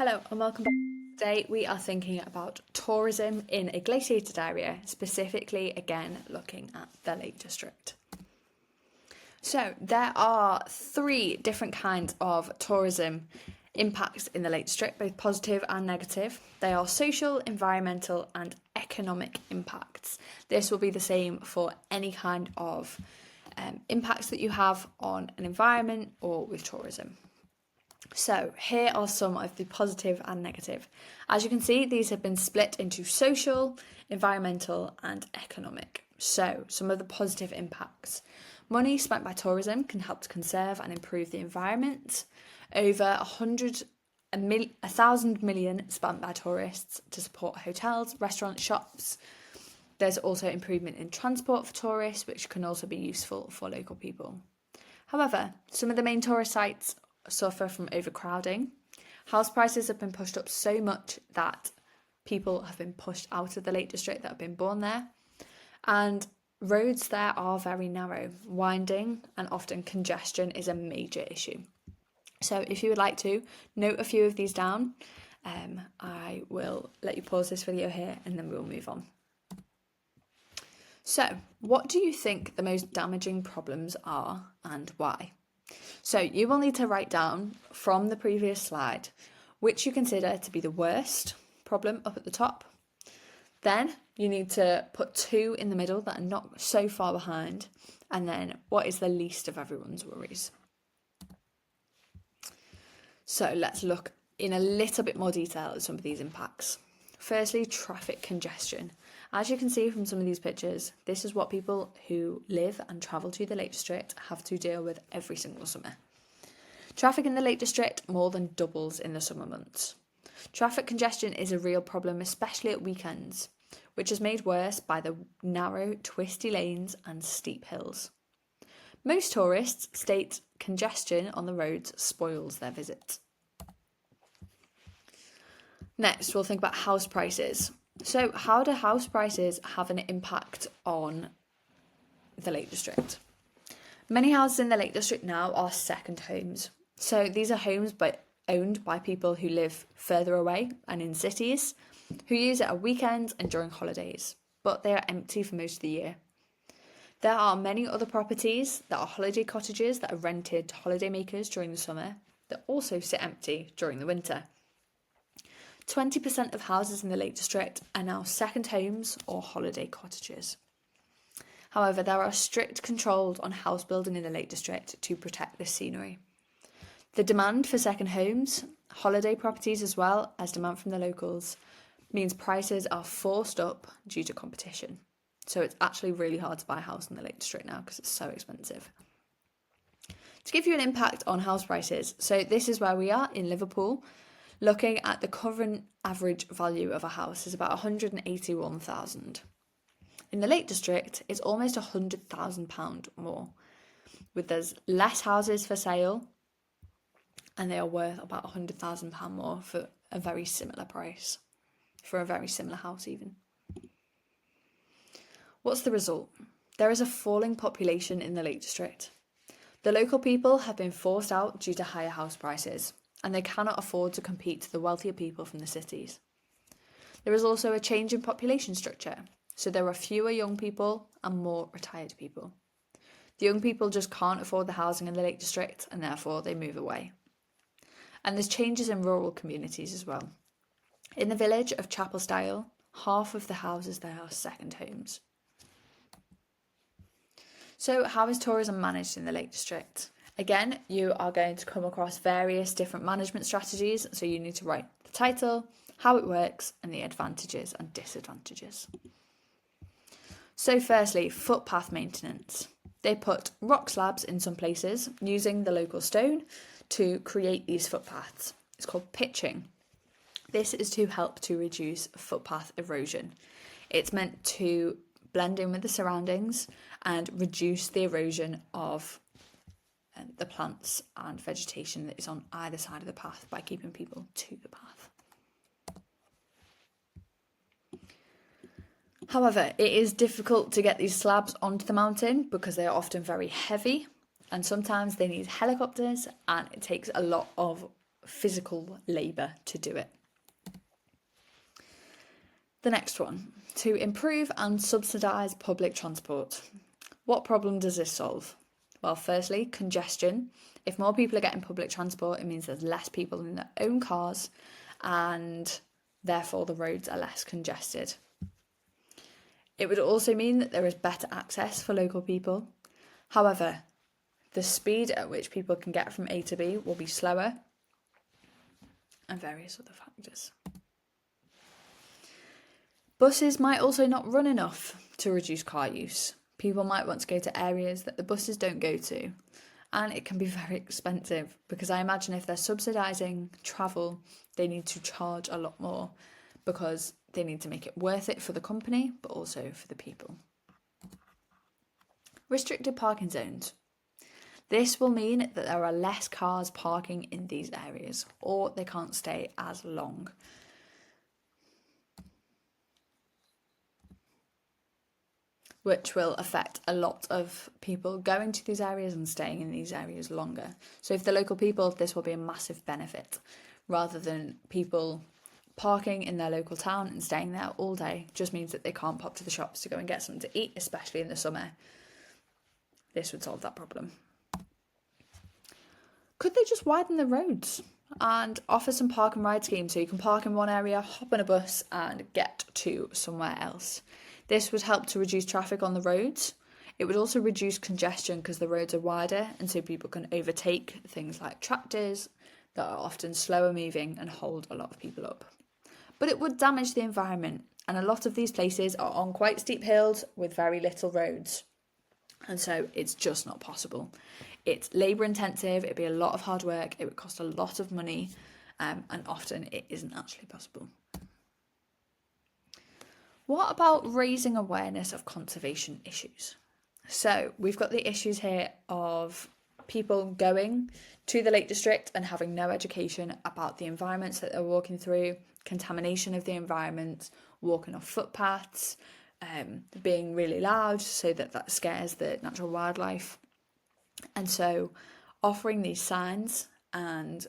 Hello and welcome back. Today we are thinking about tourism in a glaciated area, specifically again looking at the Lake District. So there are three different kinds of tourism impacts in the Lake District, both positive and negative. They are social, environmental and economic impacts. This will be the same for any kind of impacts that you have on an environment or with tourism. So here are some of the positive and negative. As you can see, these have been split into social, environmental and economic. So some of the positive impacts. Money spent by tourism can help to conserve and improve the environment. Over 1,000 million spent by tourists to support hotels, restaurants, shops. There's also improvement in transport for tourists, which can also be useful for local people. However, some of the main tourist sites suffer from overcrowding. House prices have been pushed up so much that people have been pushed out of the Lake District that have been born there. And roads there are very narrow, winding, and often congestion is a major issue. So if you would like to note a few of these down, I will let you pause this video here and then we'll move on. So, what do you think the most damaging problems are and why? So you will need to write down from the previous slide which you consider to be the worst problem up at the top. Then you need to put two in the middle that are not so far behind, and then what is the least of everyone's worries. So let's look in a little bit more detail at some of these impacts. Firstly, traffic congestion. As you can see from some of these pictures, this is what people who live and travel to the Lake District have to deal with every single summer. Traffic in the Lake District more than doubles in the summer months. Traffic congestion is a real problem, especially at weekends, which is made worse by the narrow, twisty lanes and steep hills. Most tourists state congestion on the roads spoils their visit. Next, we'll think about house prices. So how do house prices have an impact on the Lake District? Many houses in the Lake District now are second homes. So these are homes owned by people who live further away and in cities, who use it at weekends and during holidays, but they are empty for most of the year. There are many other properties that are holiday cottages that are rented to holidaymakers during the summer that also sit empty during the winter. 20% of houses in the Lake District are now second homes or holiday cottages. However, there are strict controls on house building in the Lake District to protect this scenery. The demand for second homes, holiday properties as well as demand from the locals, means prices are forced up due to competition. So it's actually really hard to buy a house in the Lake District now because it's so expensive. To give you an impact on house prices, so this is where we are in Liverpool. Looking at the current average value of a house is about 181,000. In the Lake District, it's almost £100,000 more, with there's less houses for sale, and they are worth about £100,000 more for a very similar price, for a very similar house even. What's the result? There is a falling population in the Lake District. The local people have been forced out due to higher house prices, and they cannot afford to compete to the wealthier people from the cities. There is also a change in population structure, so there are fewer young people and more retired people. The young people just can't afford the housing in the Lake District and therefore they move away. And there's changes in rural communities as well. In the village of Chapelstyle, half of the houses there are second homes. So how is tourism managed in the Lake District? Again, you are going to come across various different management strategies, so you need to write the title, how it works, and the advantages and disadvantages. So firstly, footpath maintenance. They put rock slabs in some places using the local stone to create these footpaths. It's called pitching. This is to help to reduce footpath erosion. It's meant to blend in with the surroundings and reduce the erosion of the plants and vegetation that is on either side of the path by keeping people to the path. However, it is difficult to get these slabs onto the mountain because they are often very heavy and sometimes they need helicopters and it takes a lot of physical labour to do it. The next one, to improve and subsidise public transport. What problem does this solve? Well, firstly, congestion. If more people are getting public transport, it means there's less people in their own cars and therefore the roads are less congested. It would also mean that there is better access for local people. However, the speed at which people can get from A to B will be slower, and various other factors. Buses might also not run enough to reduce car use. People might want to go to areas that the buses don't go to, and it can be very expensive because I imagine if they're subsidising travel, they need to charge a lot more because they need to make it worth it for the company, but also for the people. Restricted parking zones. This will mean that there are less cars parking in these areas, or they can't stay as long. Which will affect a lot of people going to these areas and staying in these areas longer. So if the local people, this will be a massive benefit, rather than people parking in their local town and staying there all day. Just means that they can't pop to the shops to go and get something to eat, especially in the summer. This would solve that problem. Could they just widen the roads and offer some park and ride schemes so you can park in one area, hop on a bus and get to somewhere else? This would help to reduce traffic on the roads. It would also reduce congestion because the roads are wider and so people can overtake things like tractors that are often slower moving and hold a lot of people up. But it would damage the environment, and a lot of these places are on quite steep hills with very little roads. And so it's just not possible. It's labour intensive, it'd be a lot of hard work, it would cost a lot of money, and often it isn't actually possible. What about raising awareness of conservation issues? So we've got the issues here of people going to the Lake District and having no education about the environments that they're walking through, contamination of the environment, walking off footpaths, being really loud so that scares the natural wildlife. And so offering these signs and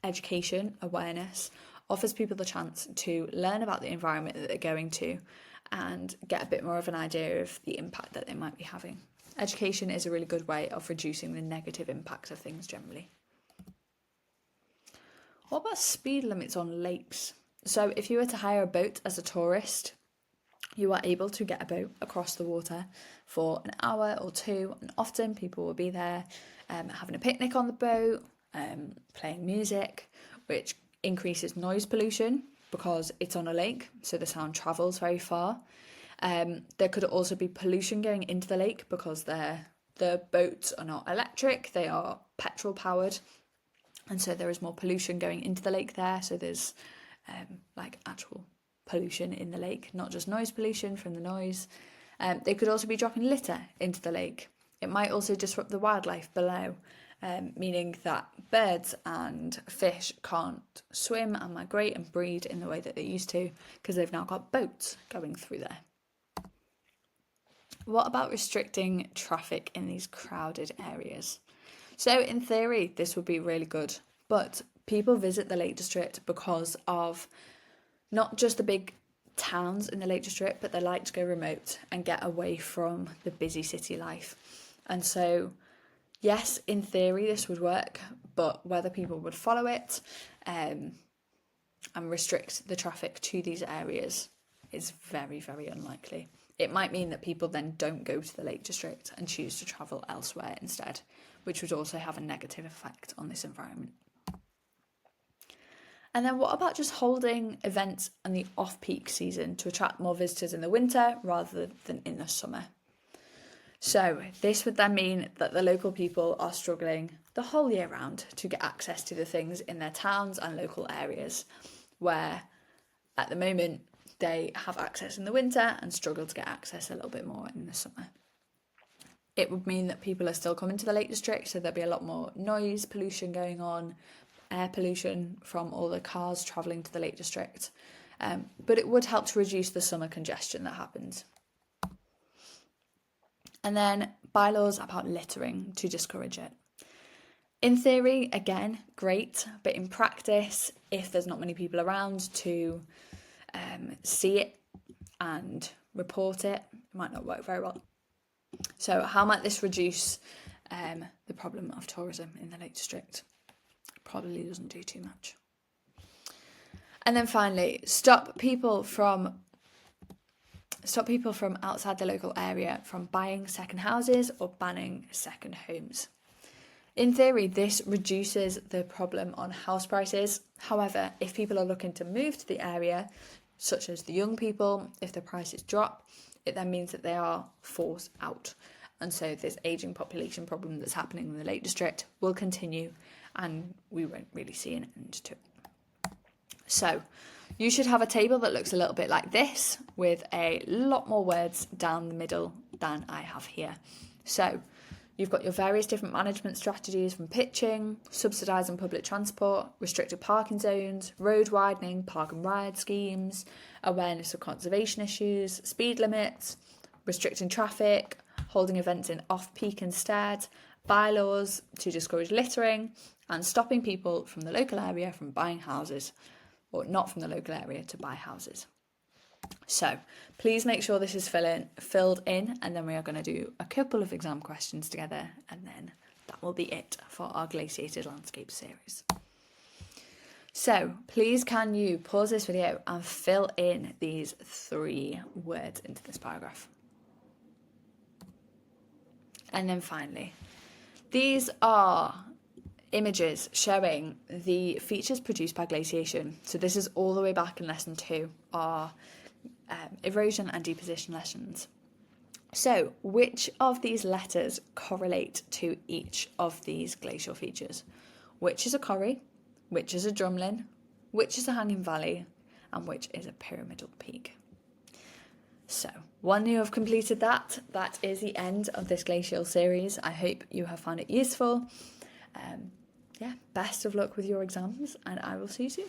education, awareness, offers people the chance to learn about the environment that they're going to and get a bit more of an idea of the impact that they might be having. Education is a really good way of reducing the negative impacts of things generally. What about speed limits on lakes? So if you were to hire a boat as a tourist, you are able to get a boat across the water for an hour or two, and often people will be there having a picnic on the boat, playing music, which increases noise pollution because it's on a lake, so the sound travels very far. There could also be pollution going into the lake because the boats are not electric, they are petrol powered, and so there is more pollution going into the lake there. So there's actual pollution in the lake, not just noise pollution from the noise. They could also be dropping litter into the lake. It might also disrupt the wildlife below, meaning that birds and fish can't swim and migrate and breed in the way that they used to because they've now got boats going through there. What about restricting traffic in these crowded areas? So in theory, this would be really good, but people visit the Lake District because of not just the big towns in the Lake District, but they like to go remote and get away from the busy city life. And so, yes, in theory, this would work, but whether people would follow it and restrict the traffic to these areas is very, very unlikely. It might mean that people then don't go to the Lake District and choose to travel elsewhere instead, which would also have a negative effect on this environment. And then what about just holding events in the off-peak season to attract more visitors in the winter rather than in the summer? So this would then mean that the local people are struggling the whole year round to get access to the things in their towns and local areas, where at the moment they have access in the winter and struggle to get access a little bit more in the summer. It would mean that people are still coming to the Lake District, so there'll be a lot more noise pollution going on, air pollution from all the cars travelling to the Lake District. But it would help to reduce the summer congestion that happens. And then bylaws about littering to discourage it. In theory, again, great, but in practice, if there's not many people around to see it and report it, it might not work very well. So how might this reduce the problem of tourism in the Lake District? Probably doesn't do too much. And then finally, stop people from outside the local area from buying second houses or banning second homes. In theory, this reduces the problem on house prices. However, if people are looking to move to the area, such as the young people, if the prices drop, it then means that they are forced out. And so this ageing population problem that's happening in the Lake District will continue, and we won't really see an end to it. So you should have a table that looks a little bit like this, with a lot more words down the middle than I have here. So you've got your various different management strategies, from pitching, subsidising public transport, restricted parking zones, road widening, park and ride schemes, awareness of conservation issues, speed limits, restricting traffic, holding events in off-peak instead, bylaws to discourage littering, and stopping people from the local area from buying houses, or not from the local area to buy houses. So please make sure this is filled in, and then we are going to do a couple of exam questions together, and then that will be it for our glaciated landscape series. So please can you pause this video and fill in these 3 words into this paragraph. And then finally, these are images showing the features produced by glaciation. So this is all the way back in lesson 2, our erosion and deposition lessons. So which of these letters correlate to each of these glacial features? Which is a corrie, which is a drumlin, which is a hanging valley, and which is a pyramidal peak? So when you have completed that, that is the end of this glacial series. I hope you have found it useful. Best of luck with your exams, and I will see you soon.